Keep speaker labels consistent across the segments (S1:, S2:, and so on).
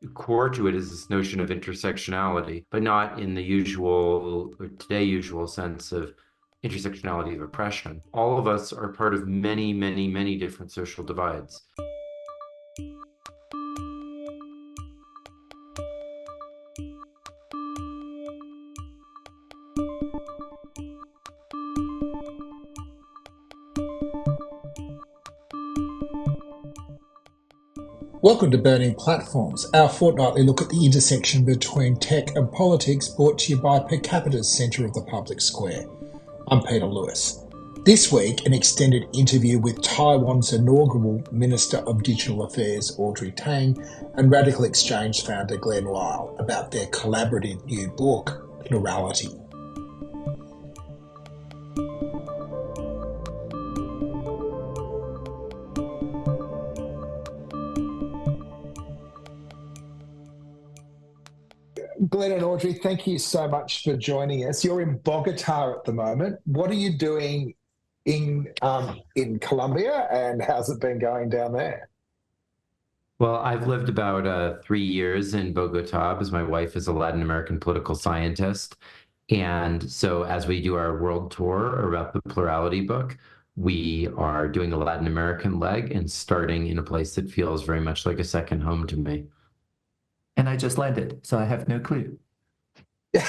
S1: core to it is this notion of intersectionality, but not in the usual or today usual sense of intersectionality of oppression. All of us are part of many, many, many different social divides.
S2: Welcome to Burning Platforms, our fortnightly look at the intersection between tech and politics, brought to you by Capita's Centre of the Public Square. I'm Peter Lewis. This week, an extended interview with Taiwan's inaugural Minister of Digital Affairs, Audrey Tang, and Radical Exchange founder Glenn Lyle about their collaborative new book, Plurality. Glenn and Audrey, thank you so much for joining us. You're in Bogota at the moment. What are you doing in Colombia, and how's it been going down there?
S1: Well, I've lived about 3 years in Bogota because my wife is a Latin American political scientist. And so as we do our world tour about the Plurality book, we are doing the Latin American leg and starting in a place that feels very much like a second home to me.
S3: And I just landed, so I have no clue.
S2: So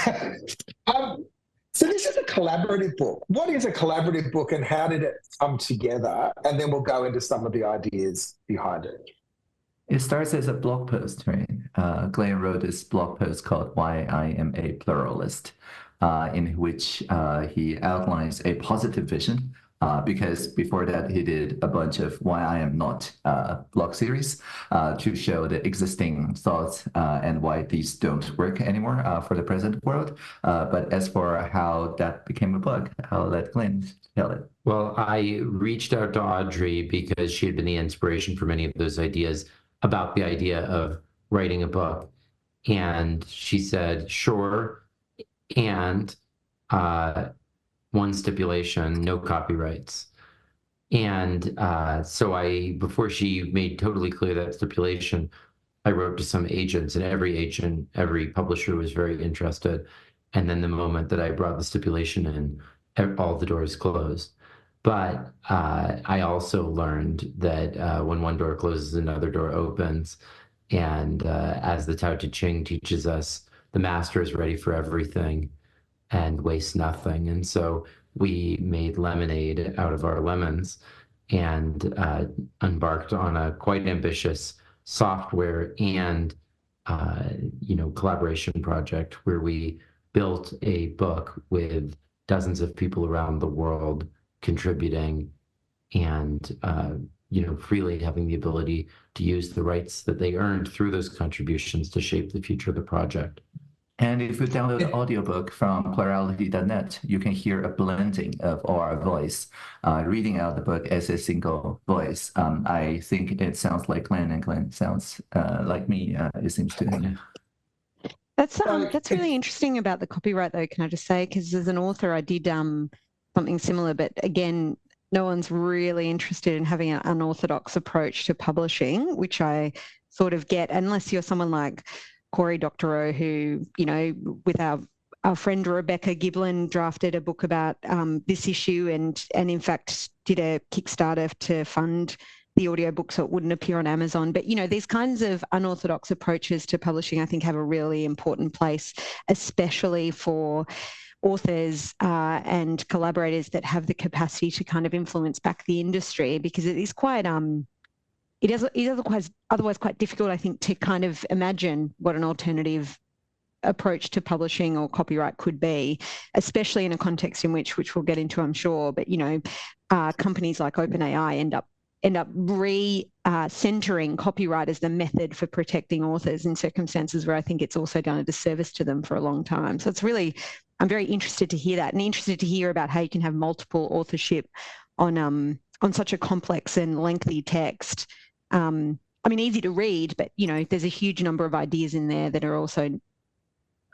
S2: this is a collaborative book. What is a collaborative book and how did it come together? And then we'll go into some of the ideas behind it.
S3: It starts as a blog post, right? Glenn wrote this blog post called Why I Am a Pluralist, in which he outlines a positive vision, because before that he did a bunch of Why I Am Not blog series to show the existing thoughts and why these don't work anymore for the present world. But as for how that became a book, I'll let Glenn tell it.
S1: Well, I reached out to Audrey because she had been the inspiration for many of those ideas about the idea of writing a book. And she said, sure. And one stipulation, no copyrights. And so before she made totally clear that stipulation, I wrote to some agents, and every agent, every publisher was very interested. And then the moment that I brought the stipulation in, all the doors closed. But I also learned that when one door closes, another door opens. And as the Tao Te Ching teaches us, the master is ready for everything and wastes nothing. And so we made lemonade out of our lemons and embarked on a quite ambitious software and collaboration project where we built a book with dozens of people around the world contributing and freely having the ability to use the rights that they earned through those contributions to shape the future of the project.
S3: And if you download the audiobook from plurality.net, you can hear a blending of our voice, reading out the book as a single voice. I think it sounds like Glenn, and Glenn sounds like me, it seems to him.
S4: That's really interesting about the copyright, though, can I just say, because as an author, I did something similar, but again, no one's really interested in having an unorthodox approach to publishing, which I sort of get, unless you're someone like Cory Doctorow, who, with our friend Rebecca Giblin drafted a book about this issue and in fact did a Kickstarter to fund the audiobook so it wouldn't appear on Amazon. But, these kinds of unorthodox approaches to publishing, I think, have a really important place, especially for authors and collaborators that have the capacity to kind of influence back the industry, because it is quite it is otherwise quite difficult, I think, to kind of imagine what an alternative approach to publishing or copyright could be, especially in a context in which we'll get into, I'm sure. But companies like OpenAI end up centering copyright as the method for protecting authors in circumstances where I think it's also done a disservice to them for a long time. So I'm very interested to hear that, and interested to hear about how you can have multiple authorship on such a complex and lengthy text. Easy to read, but there's a huge number of ideas in there that are also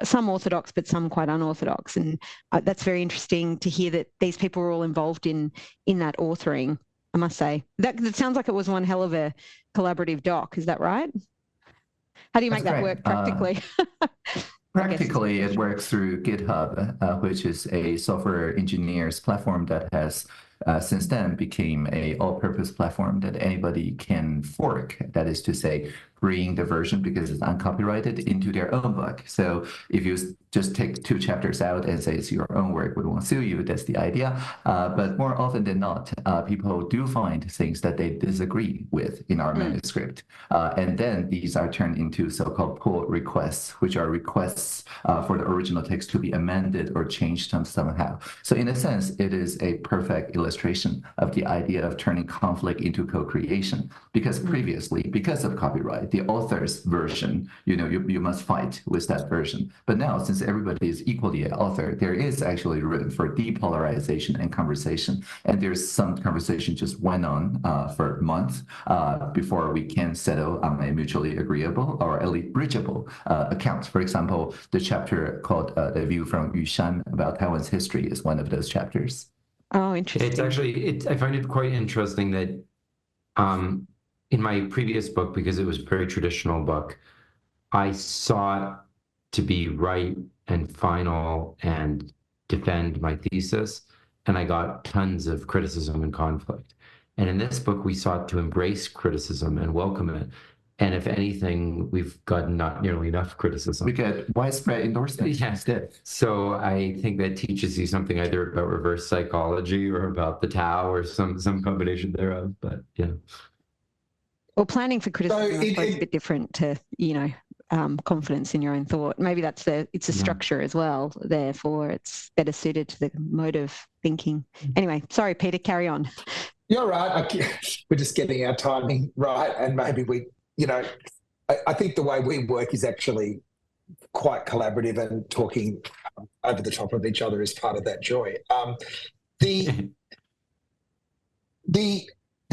S4: some orthodox, but some quite unorthodox, and that's very interesting to hear that these people are all involved in that authoring. I must say that sounds like it was one hell of a collaborative doc. Is that right? How do you make
S3: That's
S4: that
S3: great.
S4: work practically?
S3: Practically, it works through GitHub, which is a software engineers platform that has since then became a all-purpose platform that anybody can fork. That is to say, bring the version because it's uncopyrighted into their own book. So if you just take 2 chapters out and say it's your own work, we won't sue you. That's the idea. But more often than not, people do find things that they disagree with in our manuscript. And then these are turned into so-called pull requests, which are requests for the original text to be amended or changed somehow. So in a sense, it is a perfect illustration of the idea of turning conflict into co-creation. Because previously, because of copyright, the author's version, you must fight with that version. But now, since everybody is equally an author, there is actually room for depolarization and conversation. And there's some conversation just went on for months before we can settle on a mutually agreeable or at least reachable account. For example, the chapter called The View from Yushan about Taiwan's history is one of those chapters.
S4: Oh, interesting.
S1: It's actually, I find it quite interesting that in my previous book, because it was a very traditional book, I sought to be right and final and defend my thesis, and I got tons of criticism and conflict. And in this book, we sought to embrace criticism and welcome it. And if anything, we've gotten not nearly enough criticism.
S3: We get widespread endorsement.
S1: Yes. So I think that teaches you something either about reverse psychology or about the Tao or some combination thereof. But yeah.
S4: Well, planning for criticism is a bit different to, confidence in your own thought. Maybe it's a structure as well. Therefore, it's better suited to the mode of thinking. Anyway, sorry, Peter, carry on.
S2: You're right. We're just getting our timing right. And maybe I think the way we work is actually quite collaborative, and talking over the top of each other is part of that joy.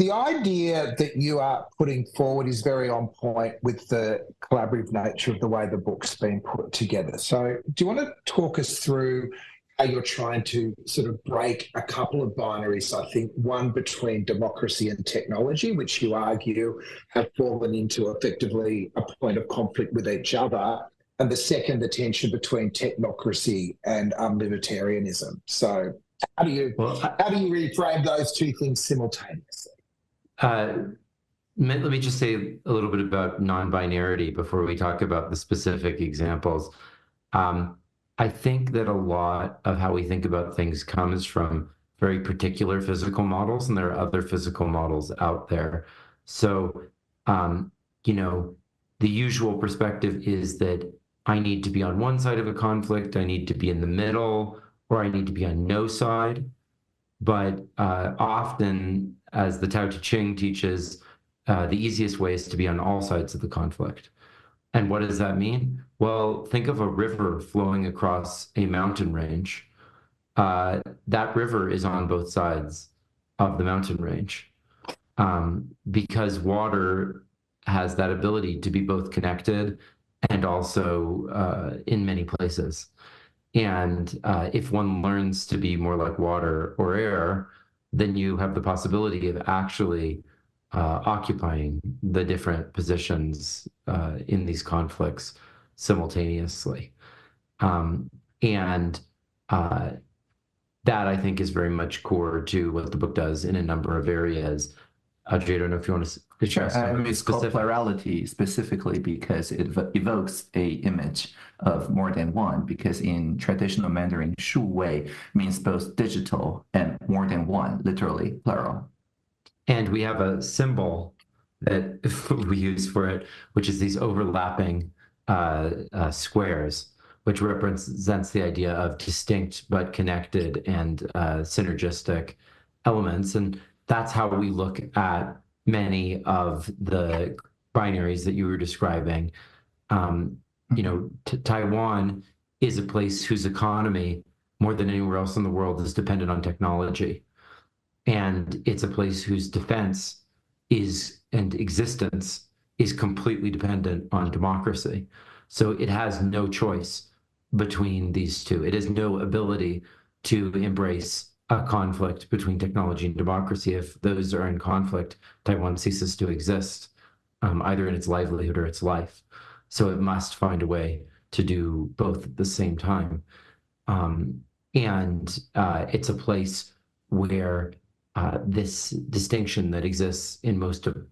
S2: The idea that you are putting forward is very on point with the collaborative nature of the way the book's been put together. So do you want to talk us through how you're trying to sort of break a couple of binaries, I think, one between democracy and technology, which you argue have fallen into effectively a point of conflict with each other, and the second, the tension between technocracy and libertarianism. So how do you reframe those two things simultaneously?
S1: Let me just say a little bit about non-binarity before we talk about the specific examples. I think that a lot of how we think about things comes from very particular physical models, and there are other physical models out there. So, the usual perspective is that I need to be on one side of a conflict, I need to be in the middle, or I need to be on no side. But often, as the Tao Te Ching teaches, the easiest way is to be on all sides of the conflict. And what does that mean? Well, think of a river flowing across a mountain range. That river is on both sides of the mountain range because water has that ability to be both connected and also in many places. And if one learns to be more like water or air, then you have the possibility of actually occupying the different positions in these conflicts simultaneously. And that, I think, is very much core to what the book does in a number of areas. Audrey, I don't know if you want to
S3: Sure. It's called Plurality specifically because it evokes a image of more than one, because in traditional Mandarin, shu wei means both digital and more than one, literally plural.
S1: And we have a symbol that we use for it, which is these overlapping squares, which represents the idea of distinct but connected and synergistic elements. And that's how we look at many of the binaries that you were describing. Taiwan is a place whose economy, more than anywhere else in the world, is dependent on technology. And it's a place whose defense and existence is completely dependent on democracy. So it has no choice between these two. It has no ability to embrace a conflict between technology and democracy. If those are in conflict, Taiwan ceases to exist, either in its livelihood or its life. So it must find a way to do both at the same time. And it's a place where this distinction that exists in most of,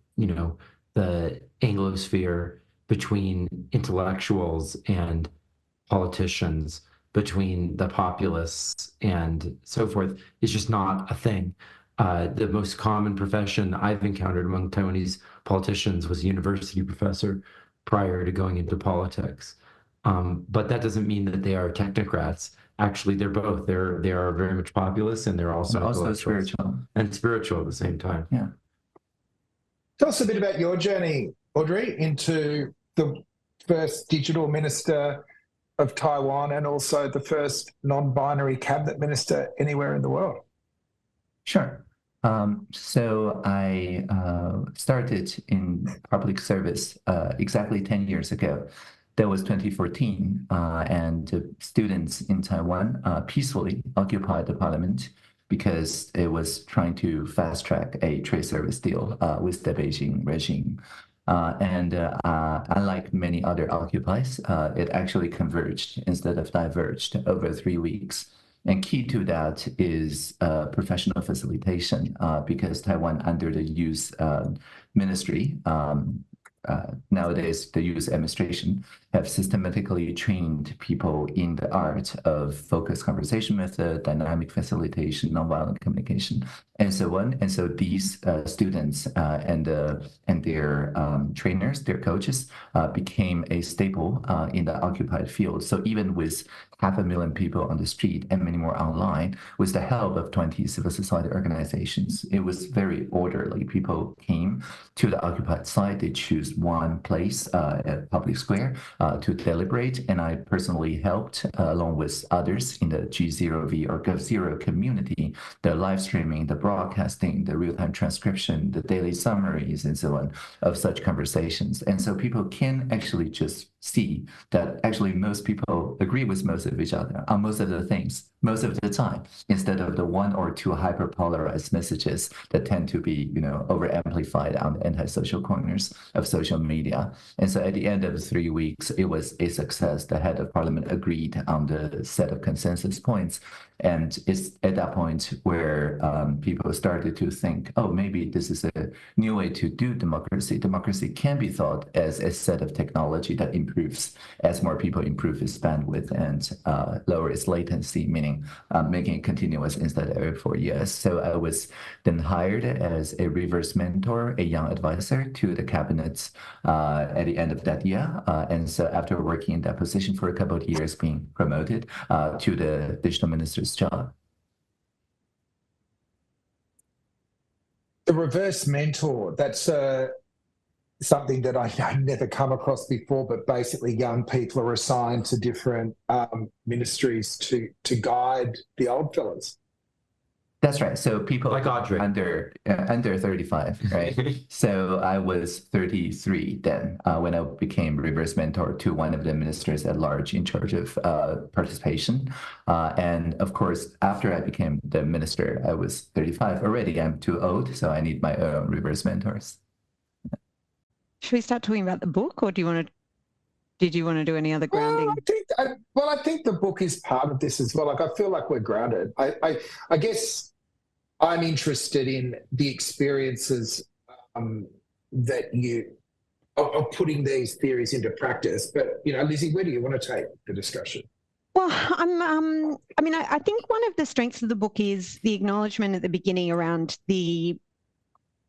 S1: the Anglosphere between intellectuals and politicians, between the populace and so forth, is just not a thing. The most common profession I've encountered among Taiwanese politicians was a university professor prior to going into politics. But that doesn't mean that they are technocrats. Actually, they're both. They are very much populist, and they're also
S3: spiritual
S1: and spiritual at the same time.
S3: Yeah.
S2: Tell us a bit about your journey, Audrey, into the first digital minister of Taiwan and also the first non-binary cabinet minister anywhere in the world.
S3: Sure. So I started in public service exactly 10 years ago. That was 2014, and students in Taiwan peacefully occupied the parliament because it was trying to fast track a trade service deal with the Beijing regime. And unlike many other occupies, it actually converged instead of diverged over 3 weeks. And key to that is professional facilitation, because Taiwan, under the youth ministry, nowadays the youth administration, have systematically trained people in the art of focused conversation method, dynamic facilitation, nonviolent communication, and so on. And so these students and their trainers, their coaches, became a staple in the occupied field. So even with 500,000 people on the street and many more online, with the help of 20 civil society organizations, it was very orderly. People came to the occupied site. They choose one place at public square to deliberate. And I personally helped, along with others in the G0V or Gov0 community, the live streaming, the broadcasting, the real-time transcription, the daily summaries, and so on of such conversations. And so people can actually just see that actually most people agree with most of each other on most of the things, most of the time, instead of the one or two hyper-polarized messages that tend to be, over amplified on the antisocial corners of social media. And so at the end of 3 weeks, it was a success. The head of parliament agreed on the set of consensus points. And it's at that point where people started to think, oh, maybe this is a new way to do democracy. Democracy can be thought as a set of technology that improves as more people improve its bandwidth and lower its latency, meaning making it continuous instead of every 4 years. So I was then hired as a reverse mentor, a young advisor to the cabinets at the end of that year. And so after working in that position for a couple of years, being promoted to the digital minister's job.
S2: The reverse mentor, that's something that I've never come across before, but basically young people are assigned to different ministries to guide the old fellas.
S3: That's right. So people
S1: like Audrey
S3: under 35, right? So I was 33 then when I became reverse mentor to one of the ministers at large in charge of participation. And of course, after I became the minister, I was 35 already. I'm too old, so I need my own reverse mentors.
S4: Should we start talking about the book, or did you want to do any other grounding?
S2: I think the book is part of this as well. Like, I feel like we're grounded. I guess I'm interested in the experiences that you are putting these theories into practice. But, Lizzie, where do you want to take the discussion?
S4: Well, I think one of the strengths of the book is the acknowledgement at the beginning around the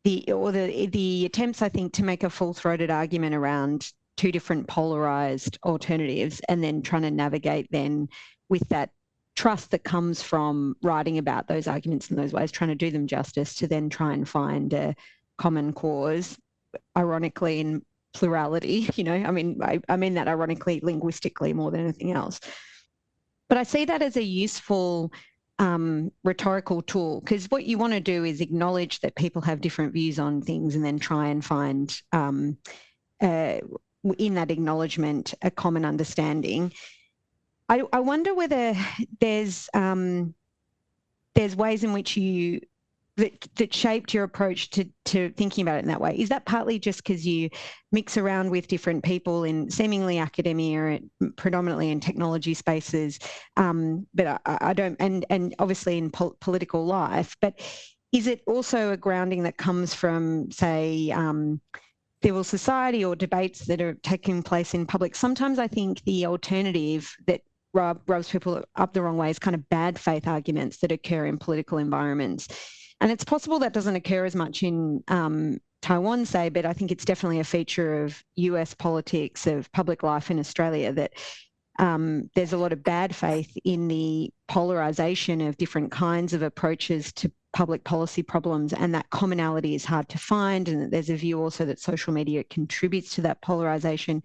S4: attempts, I think, to make a full-throated argument around two different polarized alternatives, and then trying to navigate then with that trust that comes from writing about those arguments in those ways, trying to do them justice, to then try and find a common cause, ironically in plurality. I mean that ironically, linguistically, more than anything else. But I see that as a useful rhetorical tool, because what you want to do is acknowledge that people have different views on things, and then try and find in that acknowledgement a common understanding. I wonder whether there's ways in which you that shaped your approach to thinking about it in that way? Is that partly just because you mix around with different people in seemingly academia, predominantly in technology spaces, but I don't, and obviously in political life, but is it also a grounding that comes from, say, civil society or debates that are taking place in public? Sometimes I think the alternative that rubs people up the wrong way is kind of bad faith arguments that occur in political environments. And it's possible that doesn't occur as much in Taiwan, say, but I think it's definitely a feature of US politics, of public life in Australia, that there's a lot of bad faith in the polarisation of different kinds of approaches to public policy problems, and that commonality is hard to find, and there's a view also that social media contributes to that polarisation.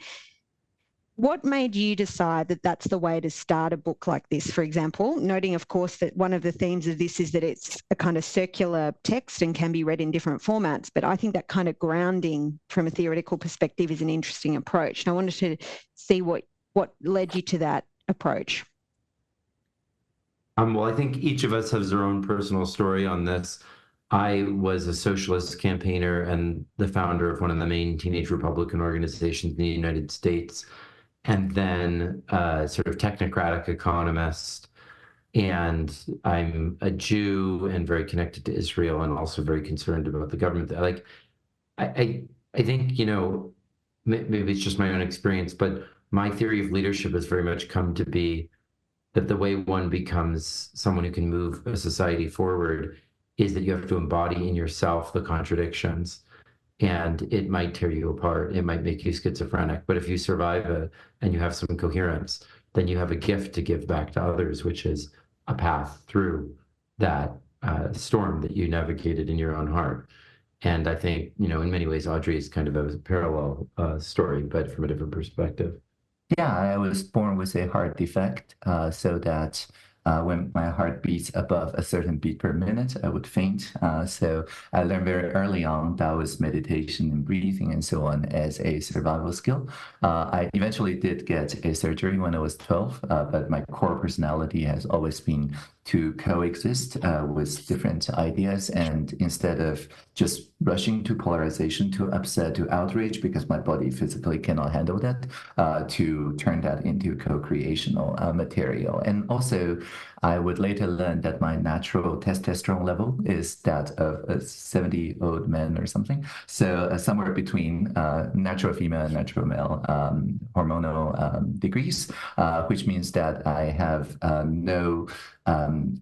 S4: What made you decide that that's the way to start a book like this, for example, noting, of course, that one of the themes of this is that it's a kind of circular text and can be read in different formats, but I think that kind of grounding from a theoretical perspective is an interesting approach. And I wanted to see what led you to that approach.
S1: Well, I think each of us has their own personal story on this. I was a socialist campaigner and the founder of one of the main teenage Republican organizations in the United States, and then a sort of technocratic economist. And I'm a Jew and very connected to Israel, and also very concerned about the government. Like, I think, you know, maybe it's just my own experience, but my theory of leadership has very much come to be that the way one becomes someone who can move a society forward is that you have to embody in yourself the contradictions. And it might tear you apart. It might make you schizophrenic. But if you survive it and you have some coherence, then you have a gift to give back to others, which is a path through that storm that you navigated in your own heart. And I think, you know, in many ways, Audrey is kind of a parallel story, but from a different perspective.
S3: Yeah, I was born with a heart defect, so that when my heart beats above a certain beat per minute, I would faint. So I learned very early on that was meditation and breathing and so on as a survival skill. I eventually did get a surgery when I was 12, but my core personality has always been to coexist with different ideas. And instead of just rushing to polarization, to upset, to outrage, because my body physically cannot handle that, to turn that into co-creational material. And also, I would later learn that my natural testosterone level is that of a 70-year-old man or something. So somewhere between natural female and natural male hormonal degrees, which means that I have no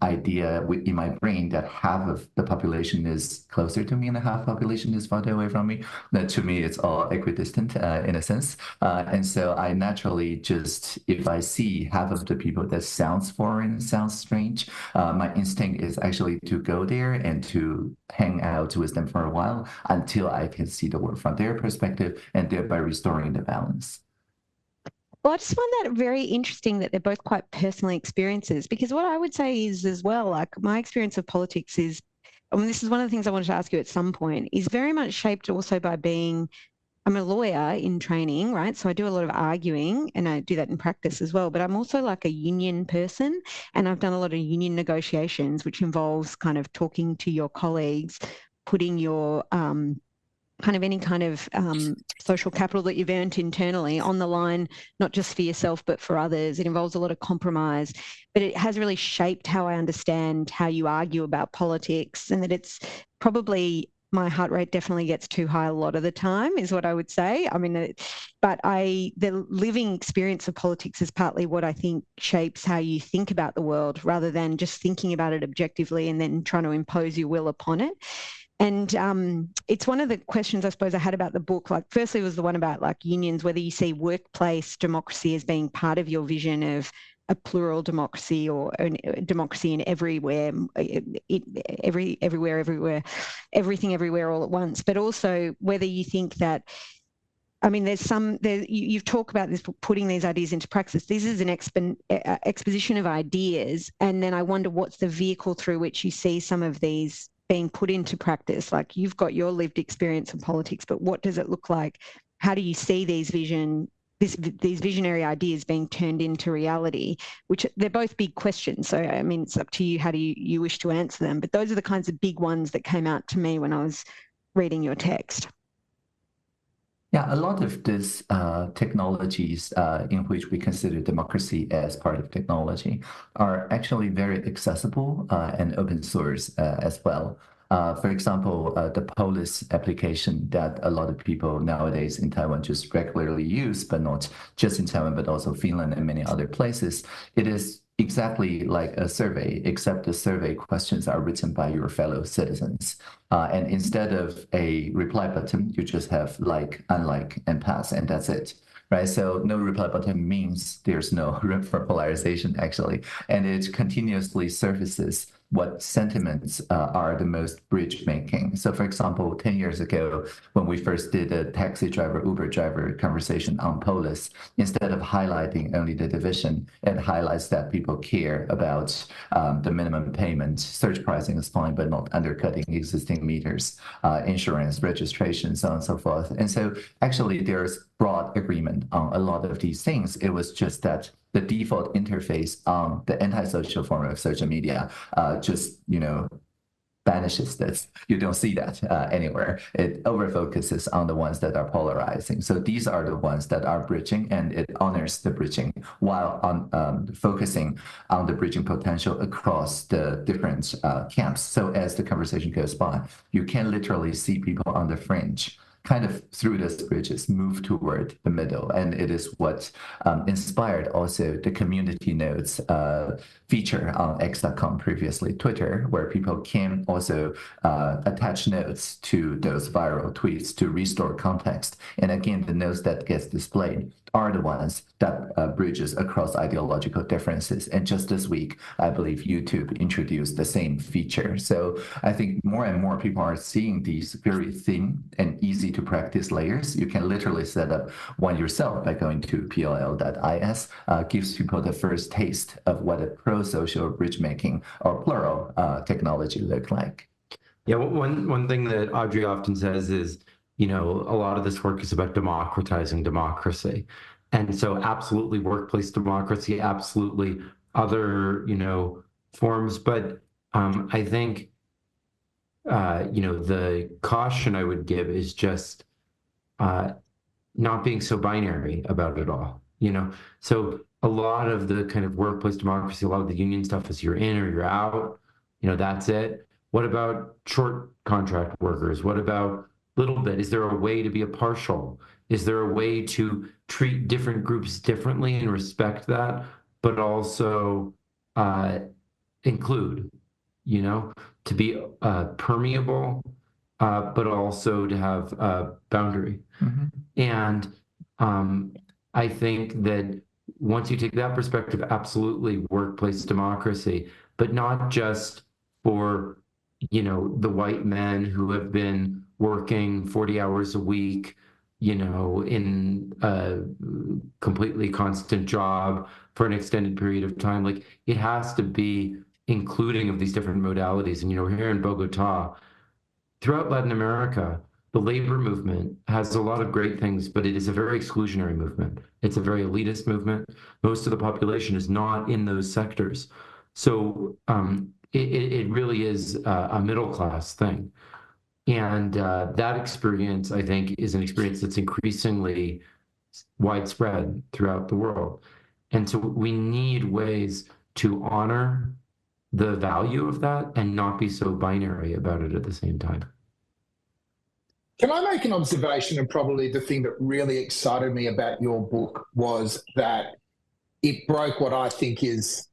S3: idea in my brain that half of the population is closer to me and half population is farther away from me. That to me, it's all equidistant in a sense. And so I naturally just, if I see half of the people that sounds foreign, sounds strange, my instinct is actually to go there and to hang out with them for a while until I can see the world from their perspective and thereby restoring the balance.
S4: Well, I just find that very interesting that they're both quite personal experiences, because what I would say is as well, like my experience of politics is, I mean, this is one of the things I wanted to ask you at some point, is very much shaped also by being, I'm a lawyer in training, right? So I do a lot of arguing and I do that in practice as well, but I'm also like a union person, and I've done a lot of union negotiations, which involves kind of talking to your colleagues, putting your kind of any kind of social capital that you've earned internally on the line, not just for yourself, but for others. It involves a lot of compromise, but it has really shaped how I understand how you argue about politics, and that it's probably, my heart rate definitely gets too high a lot of the time, is what I would say. I mean, but the living experience of politics is partly what I think shapes how you think about the world, rather than just thinking about it objectively and then trying to impose your will upon it. And it's one of the questions I suppose I had about the book. Like, firstly was the one about like unions, whether you see workplace democracy as being part of your vision of a plural democracy, or a democracy in everywhere, everywhere, everything everywhere all at once. But also whether you think that, I mean, you've talked about this, putting these ideas into practice. This is an exposition of ideas. And then I wonder what's the vehicle through which you see some of these being put into practice. Like, you've got your lived experience in politics, but what does it look like? How do you see these vision these visionary ideas being turned into reality, which they're both big questions. So, I mean, it's up to you, how do you wish to answer them? But those are the kinds of big ones that came out to me when I was reading your text.
S3: Yeah, a lot of these technologies in which we consider democracy as part of technology are actually very accessible and open source as well. For example, the Polis application that a lot of people nowadays in Taiwan just regularly use, but not just in Taiwan, but also Finland and many other places, it is exactly like a survey, except the survey questions are written by your fellow citizens. And instead of a reply button, you just have like, unlike, and pass, and that's it. Right. So no reply button means there's no room for polarization, actually. And it continuously surfaces what sentiments are the most bridge making. So for example, 10 years ago, when we first did a taxi driver, Uber driver conversation on Polis, instead of highlighting only the division, it highlights that people care about the minimum payment, surge pricing is fine, but not undercutting existing meters, insurance, registration, so on and so forth. And so actually there's broad agreement on a lot of these things. It was just that the default interface on the antisocial form of social media just, banishes this. You don't see that anywhere. It over-focuses on the ones that are polarizing. So these are the ones that are bridging, and it honors the bridging while focusing on the bridging potential across the different camps. So as the conversation goes by, you can literally see people on the fringe kind of through those bridges move toward the middle. And it is what inspired also the community nodes feature on X.com, previously Twitter, where people can also attach notes to those viral tweets to restore context. And again, the notes that gets displayed are the ones that bridges across ideological differences. And just this week, I believe YouTube introduced the same feature. So I think more and more people are seeing these very thin and easy to practice layers. You can literally set up one yourself by going to pll.is, gives people the first taste of what a pro-social bridge making or plural technology look like.
S1: Yeah, one thing that Audrey often says is, a lot of this work is about democratizing democracy. And so absolutely workplace democracy, absolutely other, forms. But I think, the caution I would give is just not being so binary about it all, So a lot of the kind of workplace democracy, a lot of the union stuff is you're in or you're out, that's it. What about short contract workers? What about little bit? Is there a way to be a partial? Is there a way to treat different groups differently and respect that, but also include, to be permeable, but also to have a boundary.
S3: Mm-hmm.
S1: And I think that once you take that perspective, absolutely workplace democracy, but not just for, the white men who have been working 40 hours a week, in a completely constant job for an extended period of time. Like, it has to be including of these different modalities. And, here in Bogota, throughout Latin America, the labor movement has a lot of great things, but it is a very exclusionary movement. It's a very elitist movement. Most of the population is not in those sectors. So it really is a middle class thing. And that experience, I think, is an experience that's increasingly widespread throughout the world. And so we need ways to honor the value of that and not be so binary about it at the same time.
S2: Can I make an observation? And probably the thing that really excited me about your book was that it broke what I think is,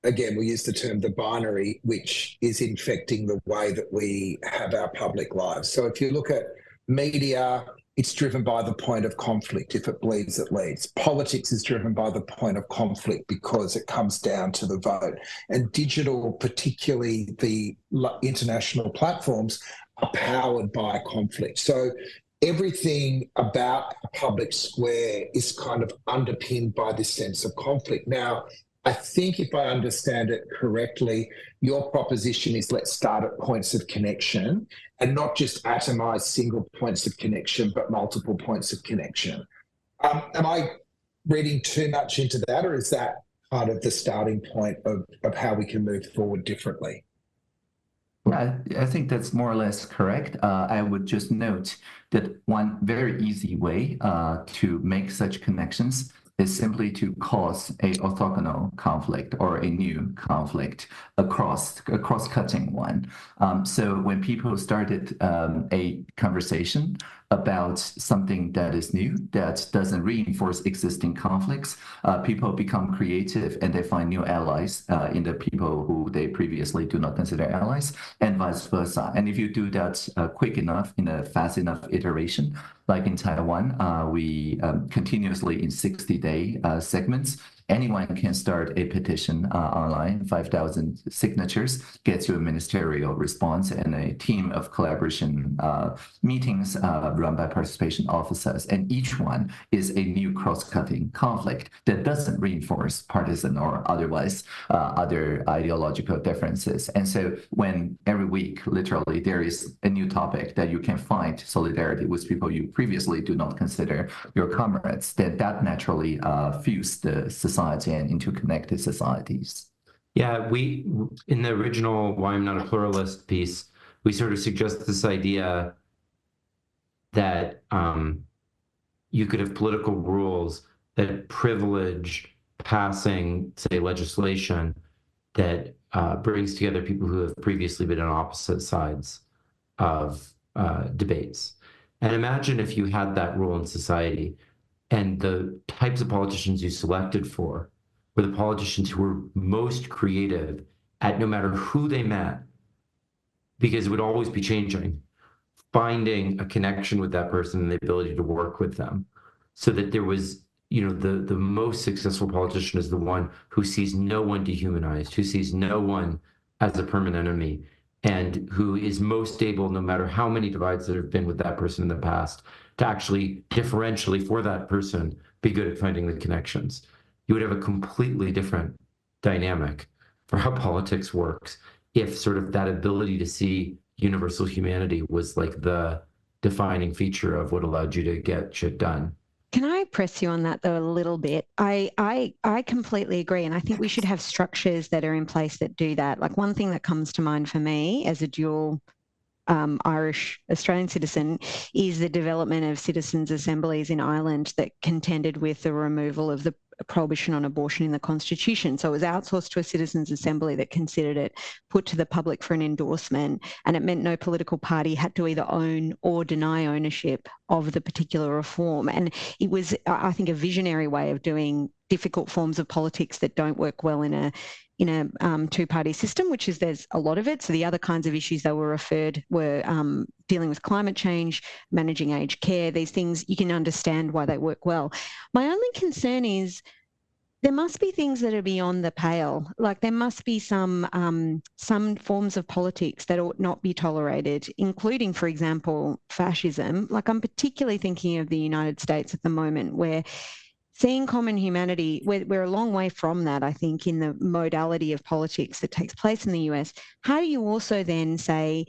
S2: again, we use the term the binary, which is infecting the way that we have our public lives. So if you look at media, it's driven by the point of conflict. If it bleeds, it leads. Politics is driven by the point of conflict because it comes down to the vote. And digital, particularly the international platforms, are powered by conflict. So everything about a public square is kind of underpinned by this sense of conflict. Now, I think if I understand it correctly, your proposition is let's start at points of connection and not just atomize single points of connection, but multiple points of connection. Am I reading too much into that, or is that kind of the starting point of how we can move forward differently?
S3: Yeah, I think that's more or less correct. I would just note that one very easy way to make such connections is simply to cause a orthogonal conflict or a new conflict a cross-cutting one. So when people started a conversation about something that is new, that doesn't reinforce existing conflicts, people become creative and they find new allies in the people who they previously do not consider allies, and vice versa. And if you do that quick enough in a fast enough iteration, like in Taiwan, we continuously in 60-day segments, anyone can start a petition online, 5,000 signatures, gets you a ministerial response and a team of collaboration meetings run by participation officers. And each one is a new cross-cutting conflict that doesn't reinforce partisan or otherwise other ideological differences. And so when every week, literally, there is a new topic that you can find solidarity with people you previously do not consider your comrades, then that naturally fuse the society and into connected societies.
S1: Yeah, we, in the original Why I'm Not a Pluralist piece, we sort of suggest this idea that you could have political rules that privilege passing, say, legislation that brings together people who have previously been on opposite sides of debates. And imagine if you had that rule in society, and the types of politicians you selected for were the politicians who were most creative at no matter who they met, because it would always be changing, finding a connection with that person and the ability to work with them, so that there was, the most successful politician is the one who sees no one dehumanized, who sees no one as a permanent enemy, and who is most able, no matter how many divides there have been with that person in the past, to actually differentially for that person be good at finding the connections. You would have a completely different dynamic for how politics works if sort of that ability to see universal humanity was like the defining feature of what allowed you to get shit done.
S4: Can I press you on that though a little bit? I completely agree, and I think we should have structures that are in place that do that. Like one thing that comes to mind for me as a dual Irish Australian citizen is the development of citizens' assemblies in Ireland that contended with the removal of the prohibition on abortion in the Constitution. So it was outsourced to a citizens' assembly that considered it, put to the public for an endorsement, and it meant no political party had to either own or deny ownership of the particular reform. And it was, I think, a visionary way of doing difficult forms of politics that don't work well in a two-party system, which is there's a lot of it. So the other kinds of issues that were referred were dealing with climate change, managing aged care, these things, you can understand why they work well. My only concern is there must be things that are beyond the pale. Like there must be some forms of politics that ought not be tolerated, including, for example, fascism. Like I'm particularly thinking of the United States at the moment, where seeing common humanity, we're a long way from that, I think, in the modality of politics that takes place in the US. How do you also then say,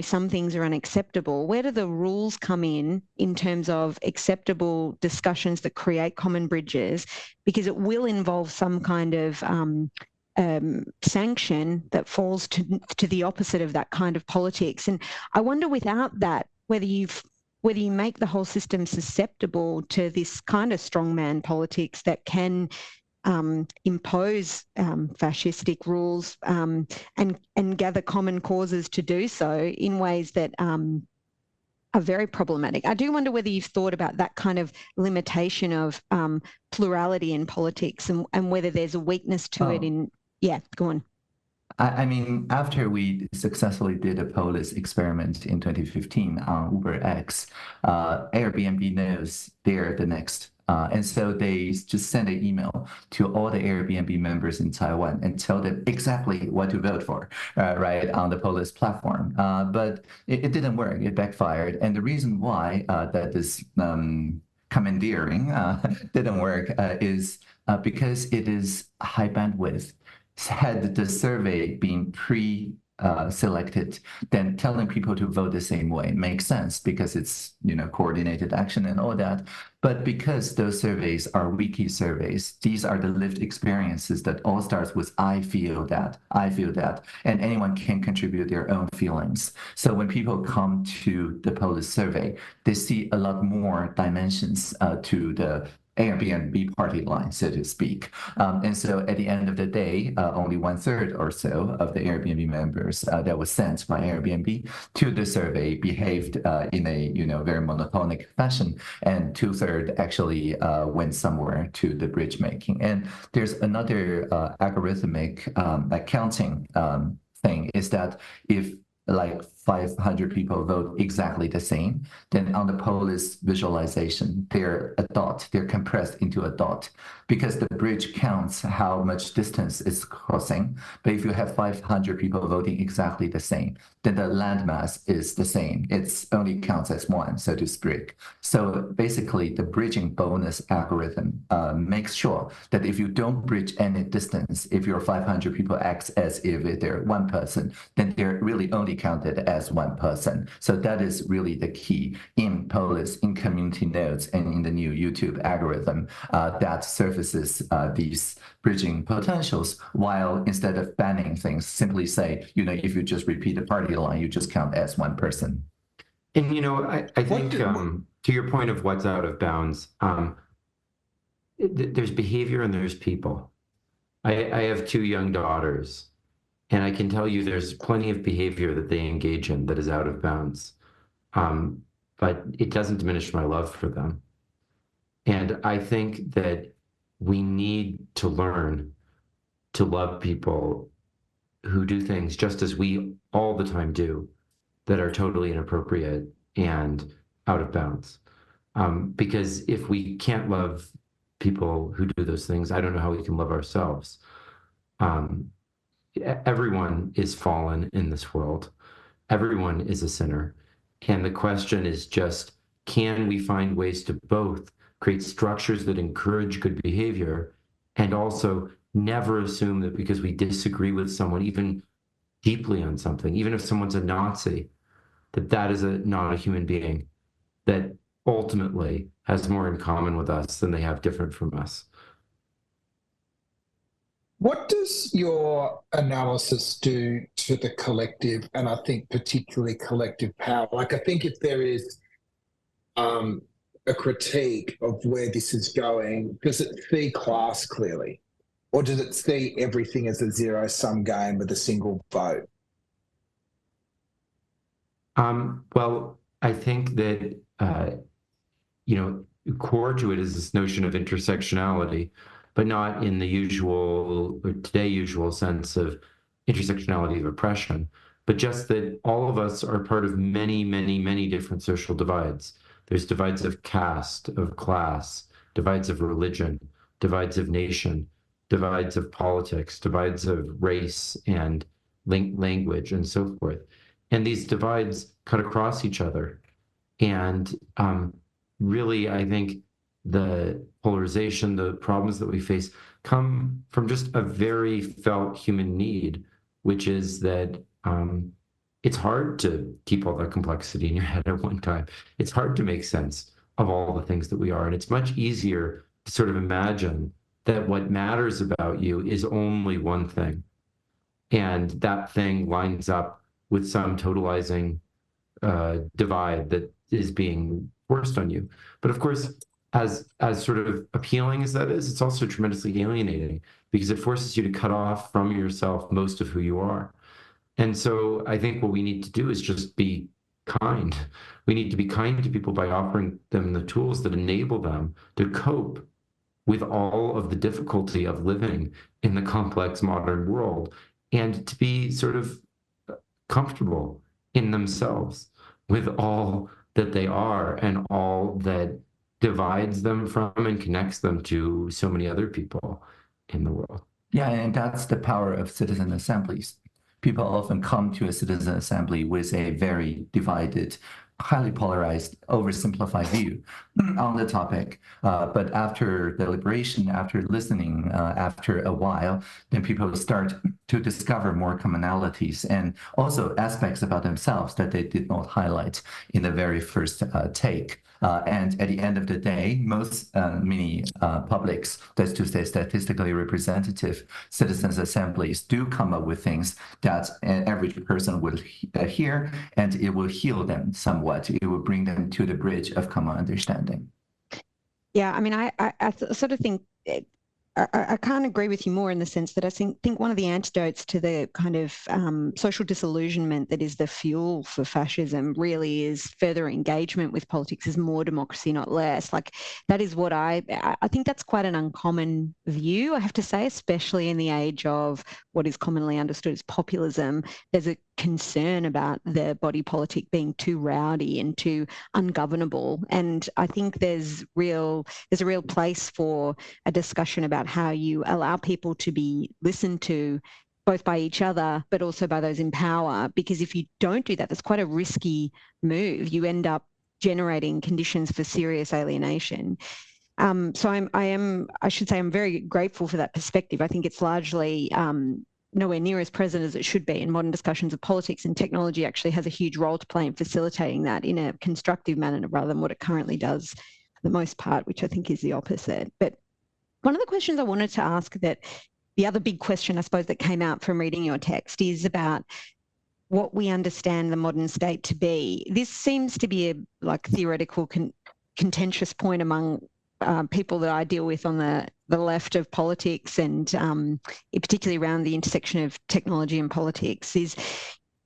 S4: some things are unacceptable? Where do the rules come in terms of acceptable discussions that create common bridges? Because it will involve some kind of sanction that falls to the opposite of that kind of politics. And I wonder without that, whether you make the whole system susceptible to this kind of strongman politics that can impose fascistic rules and gather common causes to do so in ways that are very problematic. I do wonder whether you've thought about that kind of limitation of plurality in politics and whether there's a weakness to it in, yeah, go on.
S3: I mean, after we successfully did a polis experiment in 2015 on UberX, Airbnb knows they're the next. And so they just send an email to all the Airbnb members in Taiwan and tell them exactly what to vote for, right, on the polis platform. But it didn't work. It backfired. And the reason why that this commandeering didn't work is because it is high bandwidth. Had the survey been selected, then telling people to vote the same way makes sense because it's, coordinated action and all that. But because those surveys are wiki surveys, these are the lived experiences that all starts with I feel that, and anyone can contribute their own feelings. So when people come to the Polis survey, they see a lot more dimensions to the Airbnb party line, so to speak. And so at the end of the day, only 1/3 or so of the Airbnb members that was sent by Airbnb to the survey behaved in a very monotonic fashion, and 2/3 actually went somewhere to the bridge making. And there's another algorithmic accounting thing is that if like 500 people vote exactly the same, then on the Polis visualization, they're a dot, they're compressed into a dot because the bridge counts how much distance it's crossing. But if you have 500 people voting exactly the same, then the landmass is the same. It's only counts as one, so to speak. So basically the bridging bonus algorithm makes sure that if you don't bridge any distance, if your 500 people acts as if they're one person, then they're really only counted as one person. So that is really the key in Polis, in community nodes, and in the new YouTube algorithm that surfaces these bridging potentials, while instead of banning things, simply say, if you just repeat the party line, you just count as one person.
S1: And, I think to your point of what's out of bounds, there's behavior and there's people. I have 2 young daughters, and I can tell you there's plenty of behavior that they engage in that is out of bounds. But it doesn't diminish my love for them. And I think that we need to learn to love people who do things just as we all the time do that are totally inappropriate and out of bounds. Because if we can't love people who do those things, I don't know how we can love ourselves. Everyone is fallen in this world. Everyone is a sinner. And the question is just, can we find ways to both create structures that encourage good behavior and also never assume that because we disagree with someone, even deeply on something, even if someone's a Nazi, that is not a human being that ultimately has more in common with us than they have different from us.
S2: What does your analysis do to the collective, and I think particularly collective power? Like, I think if there is a critique of where this is going, does it see class clearly? Or does it see everything as a zero-sum game with a single vote?
S1: Well, I think that, core to it is this notion of intersectionality, but not in the usual or today usual sense of intersectionality of oppression, but just that all of us are part of many, many, many different social divides. There's divides of caste, of class, divides of religion, divides of nation, divides of politics, divides of race and language, and so forth. And these divides cut across each other. And really, I think the polarization, the problems that we face come from just a very felt human need, which is that it's hard to keep all that complexity in your head at one time. It's hard to make sense of all the things that we are. And it's much easier to sort of imagine that what matters about you is only one thing. And that thing lines up with some totalizing divide that is being forced on you. But of course, as sort of appealing as that is, it's also tremendously alienating because it forces you to cut off from yourself most of who you are. And so I think what we need to do is just be kind. We need to be kind to people by offering them the tools that enable them to cope with all of the difficulty of living in the complex modern world and to be sort of comfortable in themselves with all that they are and all that divides them from and connects them to so many other people in the world.
S3: Yeah, and that's the power of citizen assemblies. People often come to a citizen assembly with a very divided highly polarized, oversimplified view on the topic. But after deliberation, after listening, after a while, then people start to discover more commonalities and also aspects about themselves that they did not highlight in the very first take. And at the end of the day, many publics, that's to say statistically representative citizens' assemblies, do come up with things that an average person will hear, and it will heal them somewhat. It will bring them to the bridge of common understanding.
S4: Yeah, I mean, I sort of think I can't agree with you more in the sense that I think one of the antidotes to the kind of social disillusionment that is the fuel for fascism really is further engagement with politics, is more democracy, not less. Like that is what I think that's quite an uncommon view, I have to say, especially in the age of what is commonly understood as populism. There's a concern about the body politic being too rowdy and too ungovernable. And I think there's a real place for a discussion about how you allow people to be listened to both by each other, but also by those in power. Because if you don't do that, that's quite a risky move. You end up generating conditions for serious alienation. So I should say I'm very grateful for that perspective. I think it's largely nowhere near as present as it should be in modern discussions of politics, and technology actually has a huge role to play in facilitating that in a constructive manner rather than what it currently does for the most part, which I think is the opposite. But one of the questions I wanted to ask, that the other big question, I suppose, that came out from reading your text is about what we understand the modern state to be. This seems to be a theoretical contentious point among people that I deal with on the left of politics, and particularly around the intersection of technology and politics, is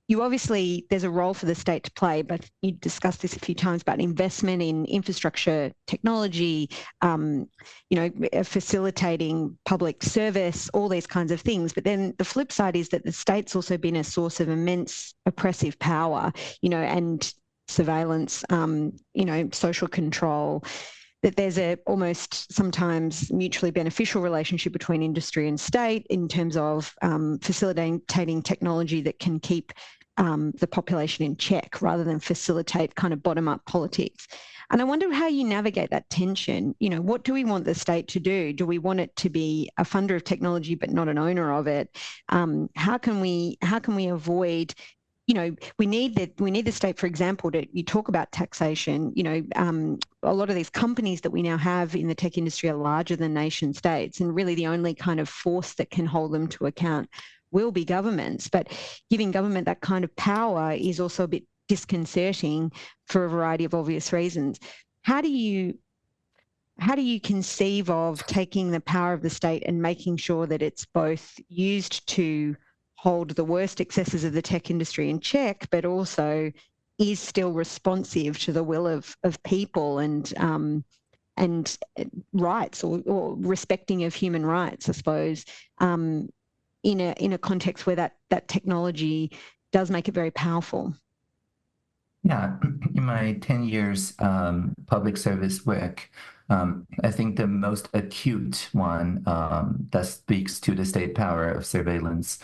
S4: you obviously, there's a role for the state to play, but you discussed this a few times about investment in infrastructure, technology, facilitating public service, all these kinds of things. But then the flip side is that the state's also been a source of immense oppressive power, and surveillance, social control, that there's a almost sometimes mutually beneficial relationship between industry and state in terms of facilitating technology that can keep the population in check rather than facilitate kind of bottom-up politics. And I wonder how you navigate that tension. What do we want the state to do? Do we want it to be a funder of technology but not an owner of it? How can we avoid? We need the state, for example, you talk about taxation. A lot of these companies that we now have in the tech industry are larger than nation states, and really the only kind of force that can hold them to account will be governments. But giving government that kind of power is also a bit disconcerting for a variety of obvious reasons. How do you conceive of taking the power of the state and making sure that it's both used to hold the worst excesses of the tech industry in check, but also is still responsive to the will of people and rights or respecting of human rights, I suppose, in a context where that technology does make it very powerful?
S3: Yeah, in my 10 years public service work, I think the most acute one that speaks to the state power of surveillance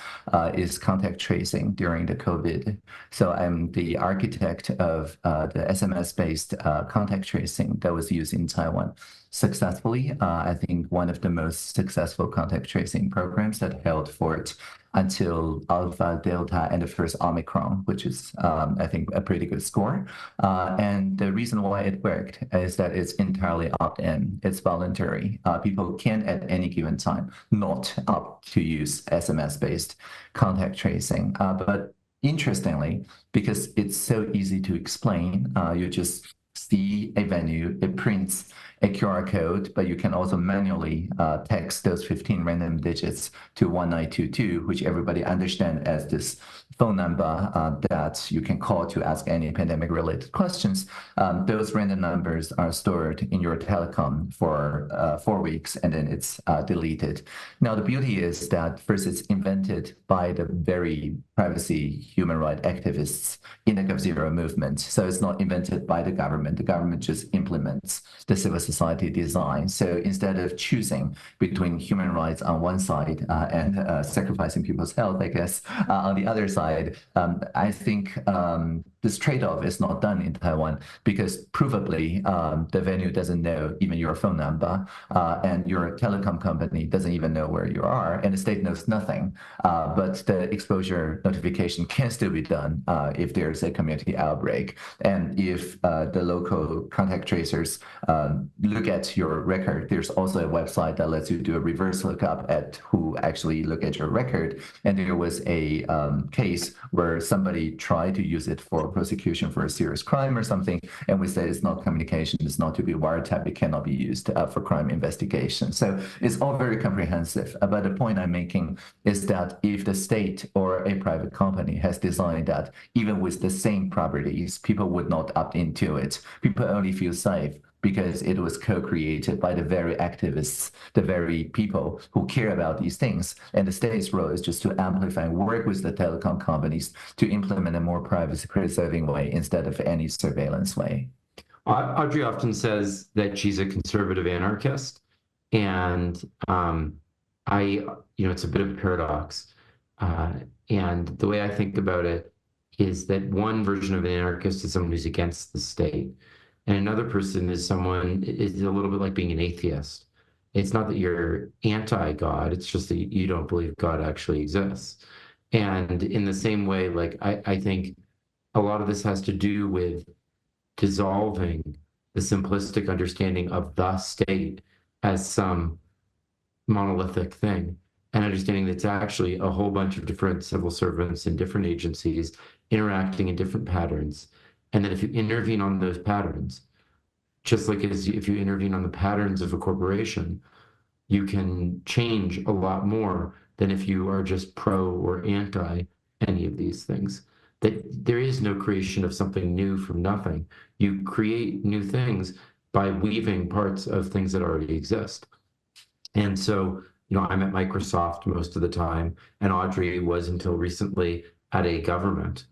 S3: is contact tracing during the COVID. So I'm the architect of the SMS-based contact tracing that was used in Taiwan successfully. I think one of the most successful contact tracing programs that held fort until Alpha, Delta, and the first Omicron, which is, I think, a pretty good score. And the reason why it worked is that it's entirely opt-in. It's voluntary. People can, at any given time, not opt to use SMS-based contact tracing. But interestingly, because it's so easy to explain, you just see a venue, it prints a QR code, but you can also manually text those 15 random digits to 1922, which everybody understands as this phone number that you can call to ask any pandemic-related questions. Those random numbers are stored in your telecom for 4 weeks, and then it's deleted. Now, the beauty is that first, it's invented by the very privacy human rights activists in the GovZero movement. So it's not invented by the government. The government just implements the civil society design. So instead of choosing between human rights on one side and sacrificing people's health, I guess, on the other side, I think the this trade-off is not done in Taiwan because provably the venue doesn't know even your phone number, and your telecom company doesn't even know where you are, and the state knows nothing. But the exposure notification can still be done if there's a community outbreak, and if the local contact tracers look at your record. There's also a website that lets you do a reverse lookup at who actually look at your record. And there was a case where somebody tried to use it for prosecution for a serious crime or something, and we said it's not communication, it's not to be wiretapped, it cannot be used for crime investigation. So it's all very comprehensive. But the point I'm making is that if the state or a private company has designed that even with the same properties, people would not opt into it. People only feel safe because it was co-created by the very activists, the very people who care about these things. And the state's role is just to amplify and work with the telecom companies to implement a more privacy-preserving way instead of any surveillance way.
S1: Audrey often says that she's a conservative anarchist, and it's a bit of a paradox. And the way I think about it is that one version of an anarchist is someone who's against the state. And another person is a little bit like being an atheist. It's not that you're anti-God, it's just that you don't believe God actually exists. And in the same way, like I think a lot of this has to do with dissolving the simplistic understanding of the state as some monolithic thing, and understanding that it's actually a whole bunch of different civil servants and different agencies interacting in different patterns. And that if you intervene on those patterns, just like if you intervene on the patterns of a corporation, you can change a lot more than if you are just pro or anti any of these things. That there is no creation of something new from nothing. You create new things by weaving parts of things that already exist. And so, I'm at Microsoft most of the time, and Audrey was until recently at a government.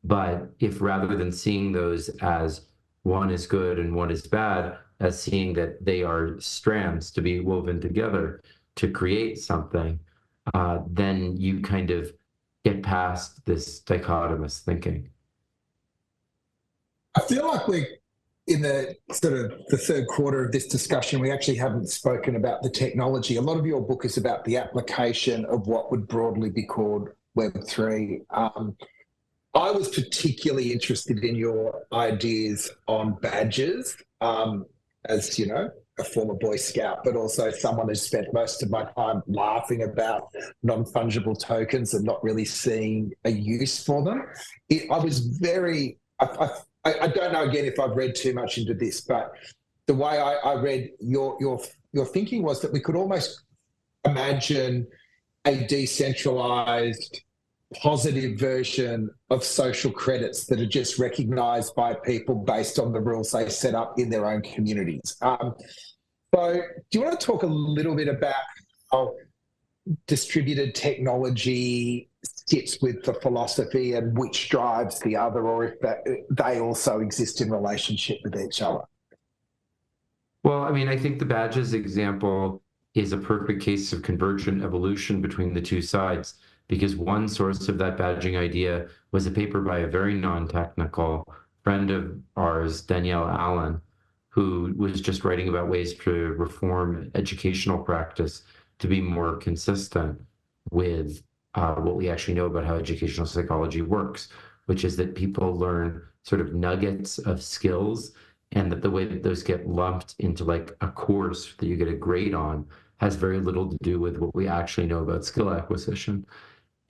S1: But if rather than seeing those as one is good and one is bad, as seeing that they are strands to be woven together to create something, then you kind of get past this dichotomous thinking.
S2: I feel like we're in the sort of the third quarter of this discussion. We actually haven't spoken about the technology. A lot of your book is about the application of what would broadly be called Web3. I was particularly interested in your ideas on badges, as a former Boy Scout, but also someone who spent most of my time laughing about non-fungible tokens and not really seeing a use for them. I don't know, again, if I've read too much into this, but the way I read your thinking was that we could almost imagine a decentralized positive version of social credits that are just recognised by people based on the rules they set up in their own communities. So do you want to talk a little bit about how distributed technology sits with the philosophy and which drives the other, or if they also exist in relationship with each other?
S1: Well, I think the badges example is a perfect case of convergent evolution between the two sides, because one source of that badging idea was a paper by a very non-technical friend of ours, Danielle Allen, who was just writing about ways to reform educational practice to be more consistent with what we actually know about how educational psychology works, which is that people learn sort of nuggets of skills, and that the way that those get lumped into like a course that you get a grade on has very little to do with what we actually know about skill acquisition.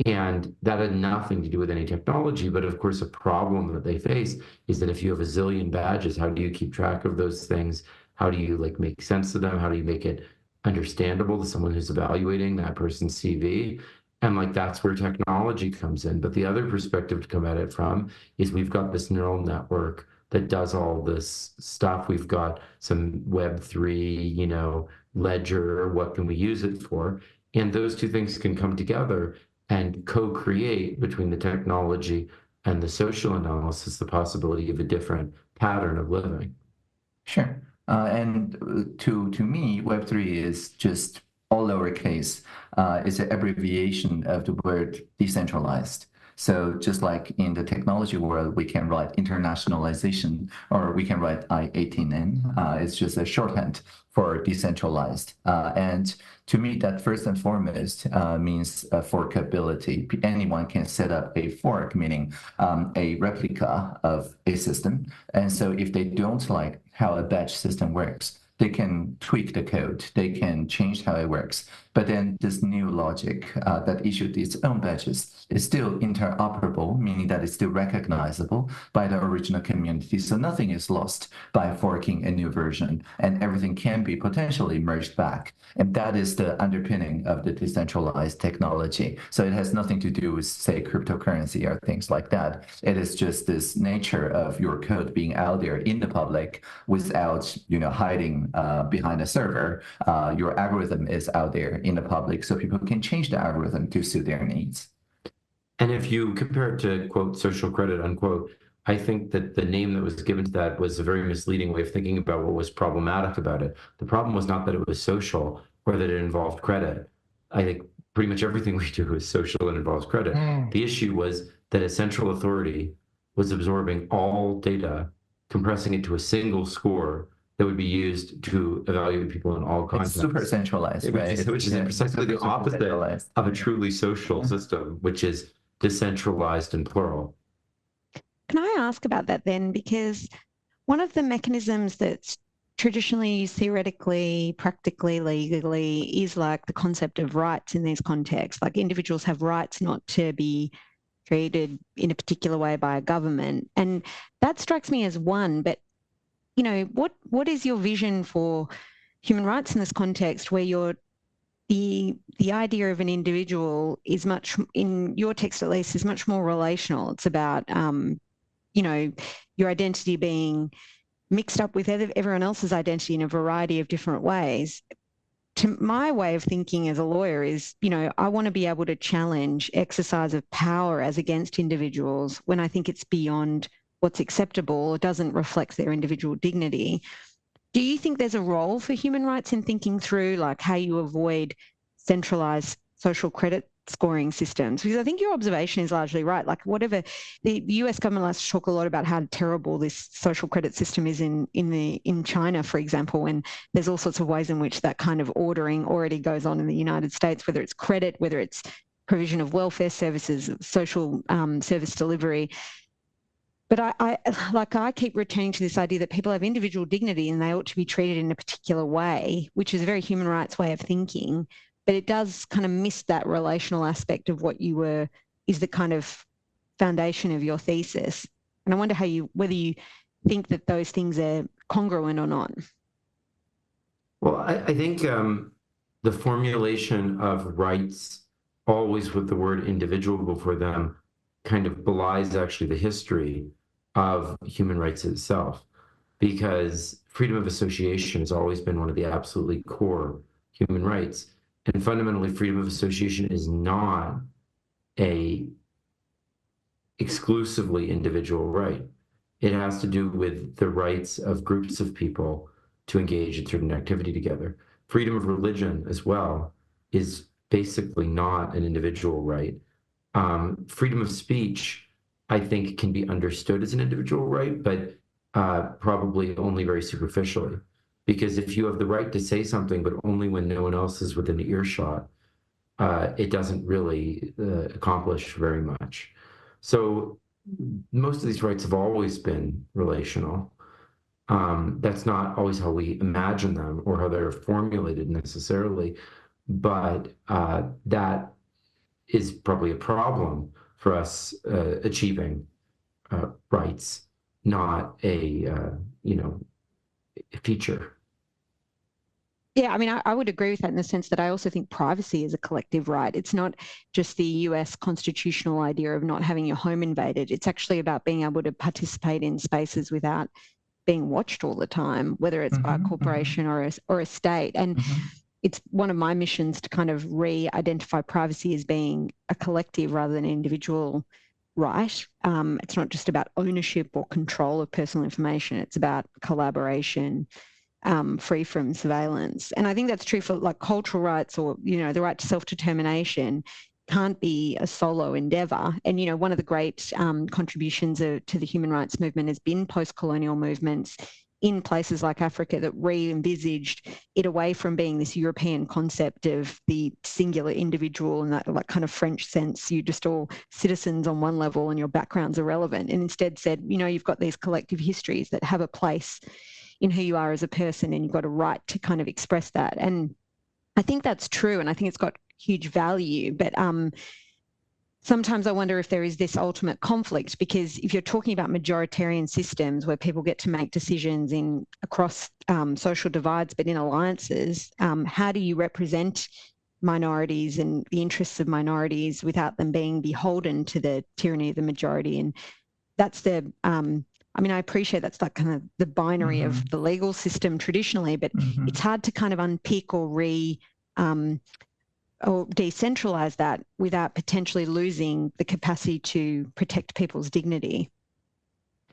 S1: And that had nothing to do with any technology. But of course, a problem that they face is that if you have a zillion badges, how do you keep track of those things? How do you make sense of them? How do you make it understandable to someone who's evaluating that person's CV? And that's where technology comes in. But the other perspective to come at it from is we've got this neural network that does all this stuff. We've got some Web3, ledger, what can we use it for? And those two things can come together and co-create between the technology and the social analysis the possibility of a different pattern of living.
S3: Sure. And to me, Web3 is just all lowercase. It's an abbreviation of the word decentralized. So just like in the technology world, we can write internationalization, or we can write I-18N. It's just a shorthand for decentralized. And to me, that first and foremost means forkability. Anyone can set up a fork, meaning a replica of a system. And so if they don't like how a batch system works, they can tweak the code, they can change how it works. But then this new logic that issued its own batches is still interoperable, meaning that it's still recognizable by the original community. So nothing is lost by forking a new version, and everything can be potentially merged back. And that is the underpinning of the decentralized technology. So it has nothing to do with, say, cryptocurrency or things like that. It is just this nature of your code being out there in the public without, hiding behind a server. Your algorithm is out there in the public, so people can change the algorithm to suit their needs.
S1: And if you compare it to, quote, social credit, unquote, I think that the name that was given to that was a very misleading way of thinking about what was problematic about it. The problem was not that it was social or that it involved credit. I think pretty much everything we do is social and involves credit. The issue was that a central authority was absorbing all data, compressing it to a single score that would be used to evaluate people in all contexts.
S3: It's super centralized, right?
S1: Which is precisely the opposite of a truly social system, which is decentralized and plural.
S4: Can I ask about that then? Because one of the mechanisms that's traditionally used theoretically, practically, legally is like the concept of rights in these contexts. Like individuals have rights not to be treated in a particular way by a government. And that strikes me as one, but what is your vision for human rights in this context where the idea of an individual is much, in your text at least, is much more relational. It's about your identity being mixed up with everyone else's identity in a variety of different ways. To my way of thinking as a lawyer is, I want to be able to challenge exercise of power as against individuals when I think it's beyond what's acceptable, it doesn't reflect their individual dignity. Do you think there's a role for human rights in thinking through like how you avoid centralized social credit scoring systems? Because I think your observation is largely right. Like whatever the US government likes to talk a lot about how terrible this social credit system is in China, for example, and there's all sorts of ways in which that kind of ordering already goes on in the United States, whether it's credit, whether it's provision of welfare services, social service delivery. But I keep returning to this idea that people have individual dignity and they ought to be treated in a particular way, which is a very human rights way of thinking. But it does kind of miss that relational aspect of what is the kind of foundation of your thesis. And I wonder whether you think that those things are congruent or not.
S1: Well, I think the formulation of rights, always with the word individual before them, kind of belies actually the history of human rights itself, because freedom of association has always been one of the absolutely core human rights. And fundamentally, freedom of association is not a exclusively individual right. It has to do with the rights of groups of people to engage in certain activity together. Freedom of religion as well is basically not an individual right. Freedom of speech, I think, can be understood as an individual right, but probably only very superficially. Because if you have the right to say something, but only when no one else is within earshot, it doesn't really accomplish very much. So most of these rights have always been relational. That's not always how we imagine them or how they're formulated necessarily, but that is probably a problem for us achieving rights, not a feature.
S4: Yeah, I mean, I would agree with that in the sense that I also think privacy is a collective right. It's not just the US constitutional idea of not having your home invaded. It's actually about being able to participate in spaces without being watched all the time, whether it's by a corporation or a state. And it's one of my missions to kind of re-identify privacy as being a collective rather than an individual right. It's not just about ownership or control of personal information. It's about collaboration, free from surveillance. And I think that's true for like cultural rights or, the right to self-determination can't be a solo endeavor. And, you know, one of the great contributions to the human rights movement has been post-colonial movements in places like Africa that re-envisaged it away from being this European concept of the singular individual in that like kind of French sense, you're just all citizens on one level and your background's irrelevant, and instead said, you know, you've got these collective histories that have a place in who you are as a person, and you've got a right to kind of express that. And I think that's true, and I think it's got huge value, but sometimes I wonder if there is this ultimate conflict, because if you're talking about majoritarian systems where people get to make decisions in across social divides, but in alliances, how do you represent minorities and the interests of minorities without them being beholden to the tyranny of the majority? And that's the, I mean, I appreciate that's like kind of the binary of the legal system traditionally, but it's hard to kind of unpick or or decentralize that without potentially losing the capacity to protect people's dignity.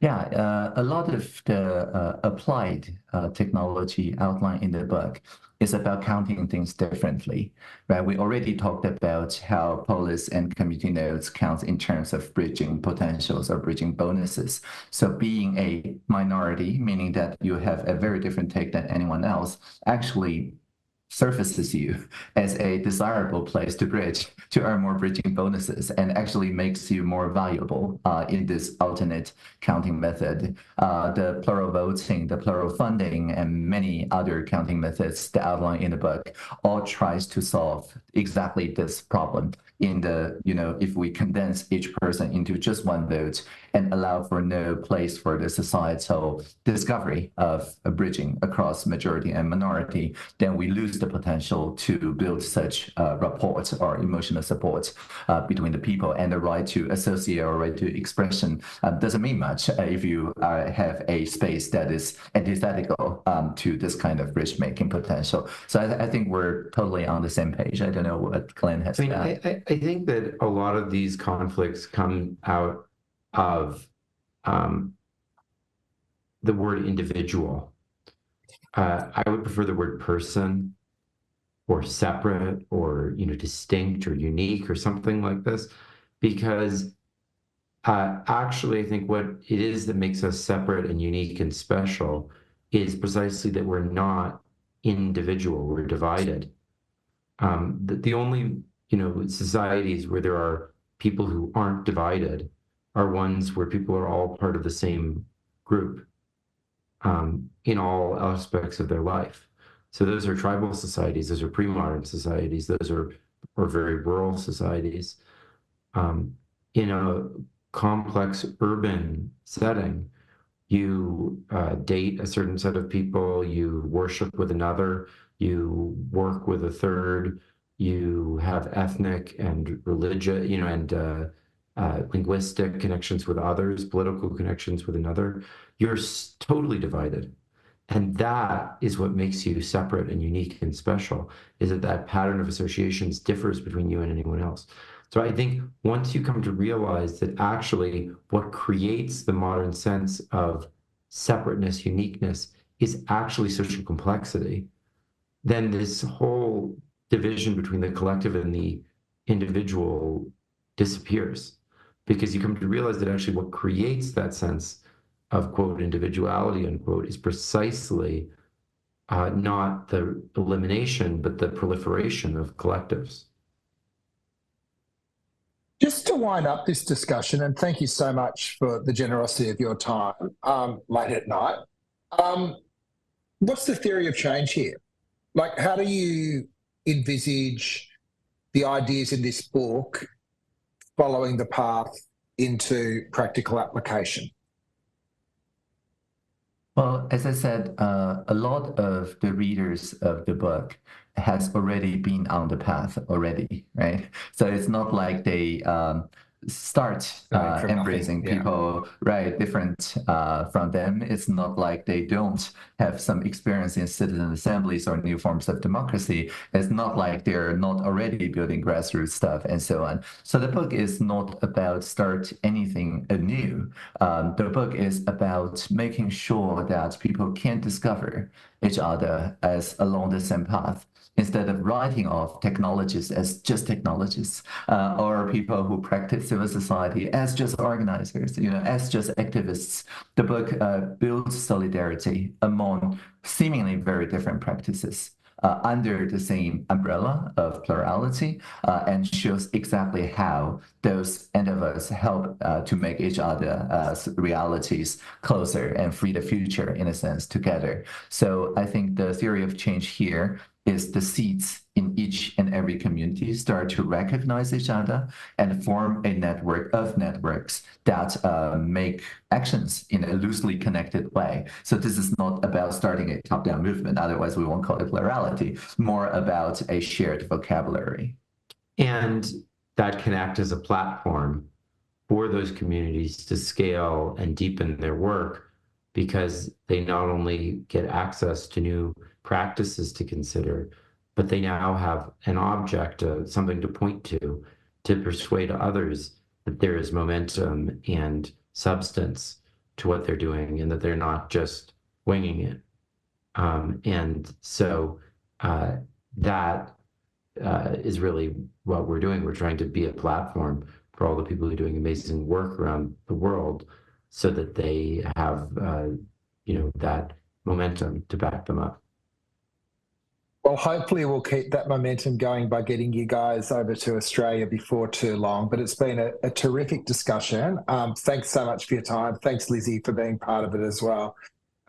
S3: Yeah, a lot of the applied technology outlined in the book is about counting things differently, right? We already talked about how police and community nodes count in terms of bridging potentials or bridging bonuses. So being a minority, meaning that you have a very different take than anyone else, actually surfaces you as a desirable place to bridge, to earn more bridging bonuses, and actually makes you more valuable in this alternate counting method. The plural voting, the plural funding, and many other counting methods that outline in the book all tries to solve exactly this problem. In the, you know, if we condense each person into just one vote and allow for no place for the societal discovery of a bridging across majority and minority, then we lose the potential to build such rapport or emotional support between the people, and the right to associate or right to expression doesn't mean much if you have a space that is antithetical to this kind of bridge making potential. So I think we're totally on the same page. I don't know what Glenn has to add.
S1: I think that a lot of these conflicts come out of the word individual. I would prefer the word person or separate or, you know, distinct or unique or something like this, because actually I think what it is that makes us separate and unique and special is precisely that we're not individual, we're divided. The only, you know, societies where there are people who aren't divided are ones where people are all part of the same group in all aspects of their life. So those are tribal societies, those are pre-modern societies, those are or very rural societies. In a complex urban setting, you date a certain set of people, you worship with another, you work with a third, you have ethnic and religious, you know, and linguistic connections with others, political connections with another. You're totally divided. And that is what makes you separate and unique and special, is that that pattern of associations differs between you and anyone else. So I think once you come to realize that actually what creates the modern sense of separateness, uniqueness, is actually social complexity, then this whole division between the collective and the individual disappears, because you come to realize that actually what creates that sense of, quote, individuality, unquote, is precisely not the elimination, but the proliferation of collectives.
S2: Just to wind up this discussion, and thank you so much for the generosity of your time late at night, what's the theory of change here? Like, how do you envisage the ideas in this book following the path into practical application?
S3: Well, as I said, a lot of the readers of the book has already been on the path already, right? So it's not like they start embracing people, right, different from them. It's not like they don't have some experience in citizen assemblies or new forms of democracy. It's not like they're not already building grassroots stuff and so on. So the book is not about start anything anew. The book is about making sure that people can discover each other as along the same path. instead of writing off technologists as just technologists, or people who practice civil society as just organizers, as just activists. The book builds solidarity among seemingly very different practices under the same umbrella of plurality, and shows exactly how those endeavors help to make each other's realities closer and free the future, in a sense, together. So I think the theory of change here is the seeds in each and every community start to recognize each other and form a network of networks that make actions in a loosely connected way. So this is not about starting a top-down movement, otherwise we won't call it plurality, more about a shared vocabulary.
S1: And that can act as a platform for those communities to scale and deepen their work, because they not only get access to new practices to consider, but they now have an object, something to point to persuade others that there is momentum and substance to what they're doing and that they're not just winging it. And so that is really what we're doing. We're trying to be a platform for all the people who are doing amazing work around the world, so that they have, that momentum to back them up.
S2: Well, hopefully we'll keep that momentum going by getting you guys over to Australia before too long. But it's been a terrific discussion. Thanks so much for your time. Thanks, Lizzie, for being part of it as well.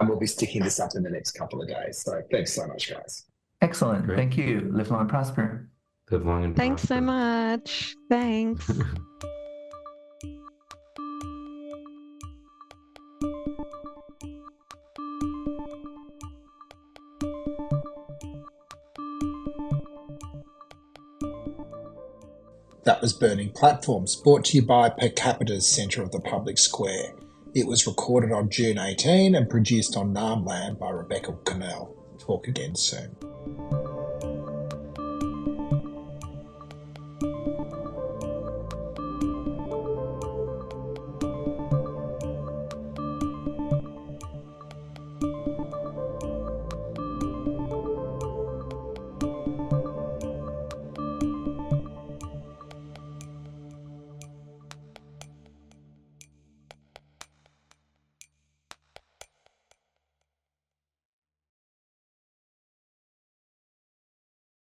S2: And we'll be sticking this up in the next couple of days. So thanks so much, guys.
S3: Excellent.
S1: Great.
S3: Thank you. Live long and prosper.
S1: Live long and
S4: Thanks so
S1: prosper.
S4: much. Thanks.
S2: That was Burning Platforms, brought to you by Capita's Centre of the Public Square. It was recorded on June 18 and produced on Naarm land by Rebecca Connell. Talk again soon.